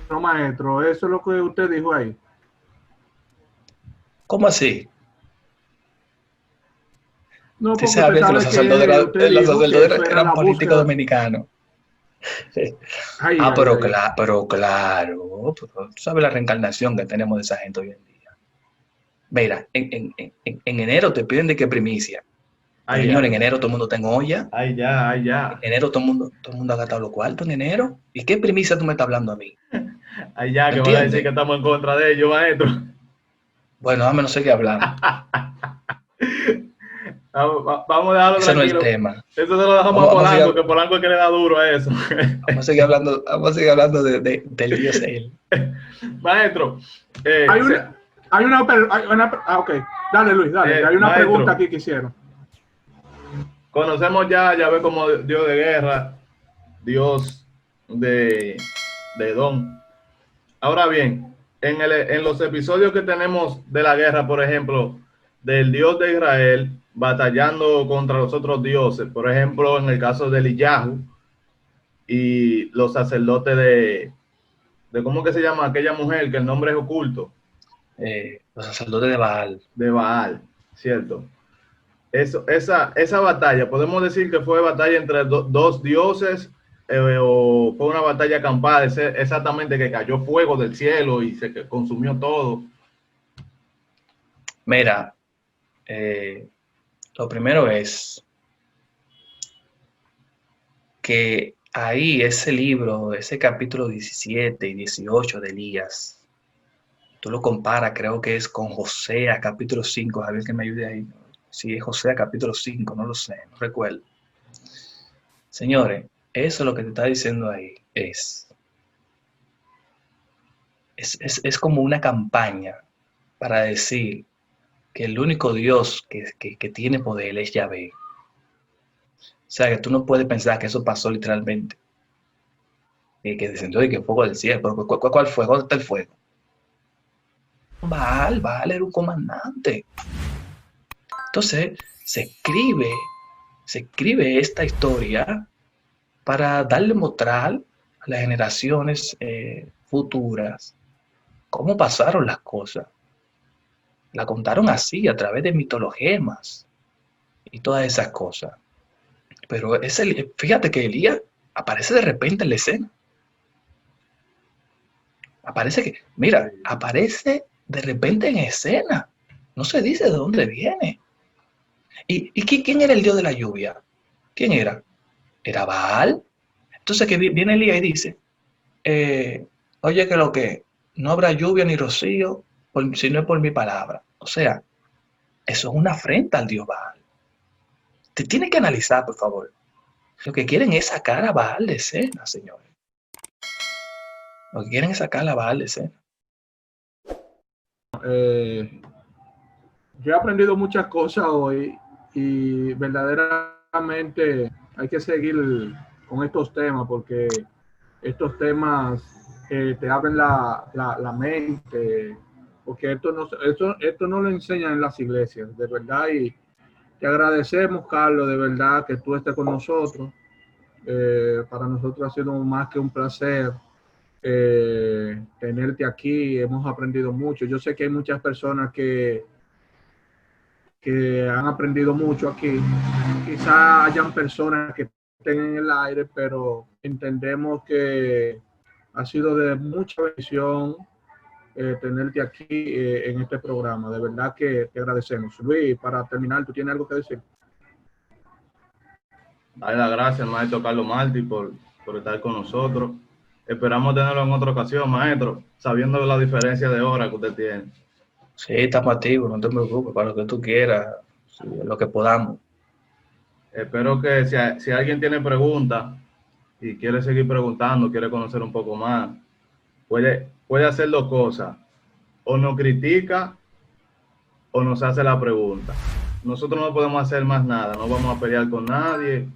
no, maestro? Eso es lo que usted dijo ahí. ¿Cómo así? No, porque usted sabe que los sacerdotes eran políticos dominicanos. Ay, Ah, ay, pero, ay. pero claro, pero tú sabes la reencarnación que tenemos de esa gente hoy en día. Mira, en enero te piden de que primicia. Ay, Señor, ya, en enero todo el mundo tengo olla. ay, ya, ay, En ya, enero todo el mundo ha gastado los cuartos en enero. ¿Y qué primicia tú me estás hablando a mí? ay, ya, ¿Me que van a decir que entiendes? estamos en contra de ellos, maestro. Bueno, dame no sé qué hablando. Vamos a dejarlo Ese no es el tranquilo. tema. Eso se lo dejamos a Vamos a seguir, Polanco, que Polanco es que le da duro a eso. vamos a seguir hablando del Dios él. Maestro, Hay una, ok, dale Luis, dale, que hay una maestro, pregunta aquí que hicieron. conocemos ya Yahvé como Dios de guerra, Dios de, de don. Ahora bien, en los episodios que tenemos de la guerra, por ejemplo, del Dios de Israel batallando contra los otros dioses, por ejemplo, en el caso de Eliyahu y los sacerdotes de ¿cómo que se llama aquella mujer que el nombre es oculto? Los sacerdotes de Baal. De Baal, ¿cierto? Esa batalla, podemos decir que fue batalla entre dos dioses, o fue una batalla campal, exactamente, que cayó fuego del cielo y se consumió todo. Mira, lo primero es que ahí ese libro, ese capítulo 17 y 18 de Elías, tú lo comparas, creo que es con José capítulo 5, Javier que me ayude ahí. Si es José capítulo 5, no lo sé, no recuerdo. Señores, eso lo que te está diciendo ahí es como una campaña para decir que el único Dios que tiene poder es Yahvé. O sea, que tú no puedes pensar que eso pasó literalmente. Que descendió y que fuego del cielo. Pero ¿cuál fue? ¿Dónde está el fuego? Baal era un comandante. Entonces, se escribe esta historia para darle mostrar a las generaciones futuras cómo pasaron las cosas. La contaron así, a través de mitologemas y todas esas cosas. Pero fíjate que Elías aparece de repente en la escena. Aparece de repente en escena. No se dice de dónde viene. ¿Y quién era el dios de la lluvia? ¿Quién era? Era Baal. Entonces que viene Elías y dice, oye, que lo que no habrá lluvia ni rocío si no es por mi palabra. O sea, eso es una afrenta al dios Baal. Te tiene que analizar, por favor. Lo que quieren es sacar a Baal de escena, señores. Lo que quieren es sacar a Baal de escena. Yo he aprendido muchas cosas hoy y verdaderamente hay que seguir con estos temas porque estos temas te abren la mente, porque esto no lo enseñan en las iglesias, de verdad, y te agradecemos, Carlos, de verdad que tú estés con nosotros. Para nosotros ha sido más que un placer tenerte aquí, hemos aprendido mucho. Yo sé que hay muchas personas que han aprendido mucho aquí. Quizá hayan personas que estén en el aire, pero entendemos que ha sido de mucha bendición tenerte aquí en este programa. De verdad que te agradecemos. Luis, para terminar, ¿tú tienes algo que decir? Dale las gracias, maestro Carlos Martí, por estar con nosotros. Esperamos tenerlo en otra ocasión, maestro, sabiendo la diferencia de hora que usted tiene. Sí, estamos activos, no te preocupes, para lo que tú quieras, lo que podamos. Espero que si alguien tiene preguntas y quiere seguir preguntando, quiere conocer un poco más, puede hacer dos cosas. O nos critica o nos hace la pregunta. Nosotros no podemos hacer más nada, no vamos a pelear con nadie,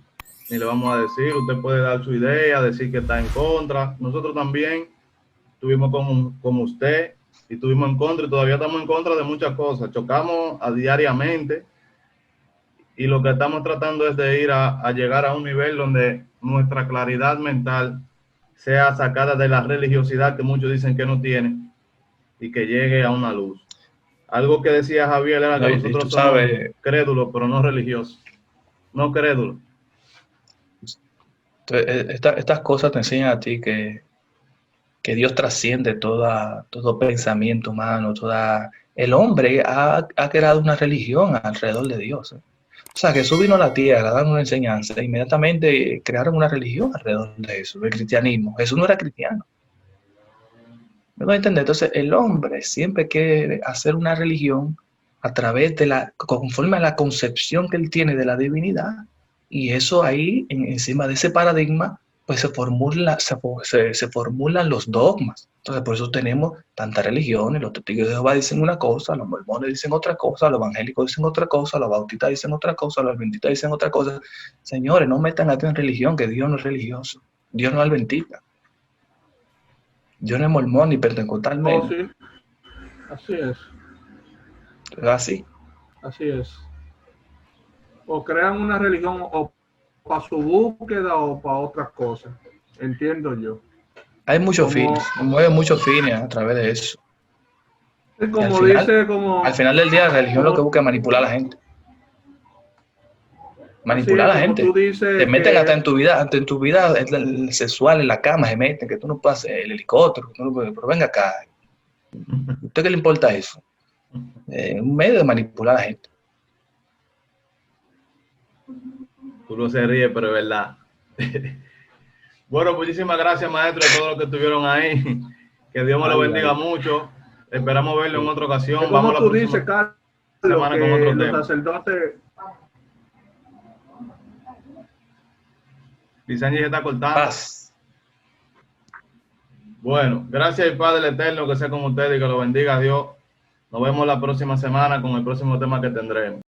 ni le vamos a decir, usted puede dar su idea, decir que está en contra. Nosotros también estuvimos con usted y estuvimos en contra y todavía estamos en contra de muchas cosas. Chocamos diariamente y lo que estamos tratando es de ir a llegar a un nivel donde nuestra claridad mental sea sacada de la religiosidad que muchos dicen que no tienen y que llegue a una luz. Algo que decía Javier era que No, y nosotros tú somos sabes, crédulos, pero no religiosos. No crédulos. Entonces, estas cosas te enseñan a ti que Dios trasciende todo pensamiento humano, el hombre ha creado una religión alrededor de Dios. O sea, Jesús vino a la tierra dando una enseñanza, e inmediatamente crearon una religión alrededor de eso, el cristianismo. Jesús no era cristiano. ¿Me voy a entender? Entonces, el hombre siempre quiere hacer una religión a través conforme a la concepción que él tiene de la divinidad, y eso ahí, encima de ese paradigma, pues se formulan los dogmas. Entonces, por eso tenemos tantas religiones. Los testigos de Jehová dicen una cosa, los mormones dicen otra cosa, los evangélicos dicen otra cosa, los bautistas dicen otra cosa, los adventistas dicen otra cosa. Señores, no metan a Dios en religión, que Dios no es religioso. Dios no es adventista. Dios no es mormón ni pentecostal. Oh, sí. Así es. Así. Así es. O crean una religión o para su búsqueda o para otras cosas. Entiendo yo. Hay muchos fines, mueven muchos fines a través de eso. Es como dice, al final del día, la religión lo que busca es manipular a la gente. Manipular a la gente. Te meten hasta en tu vida sexual, en la cama, se meten, que tú no puedes hacer el helicóptero, pero venga acá. ¿A usted qué le importa eso? Un medio de manipular a la gente. Tú no se ríes, pero es verdad. Bueno, muchísimas gracias, maestro, a todos los que estuvieron ahí. Que Dios me lo bendiga mucho. Esperamos verlo en otra ocasión. Como vamos tú dices, Carlos, semana con otro tema. Los sacerdotes... Licencia se está cortando. Bueno, gracias al Padre Eterno, que sea con ustedes y que lo bendiga Dios. Nos vemos la próxima semana con el próximo tema que tendremos.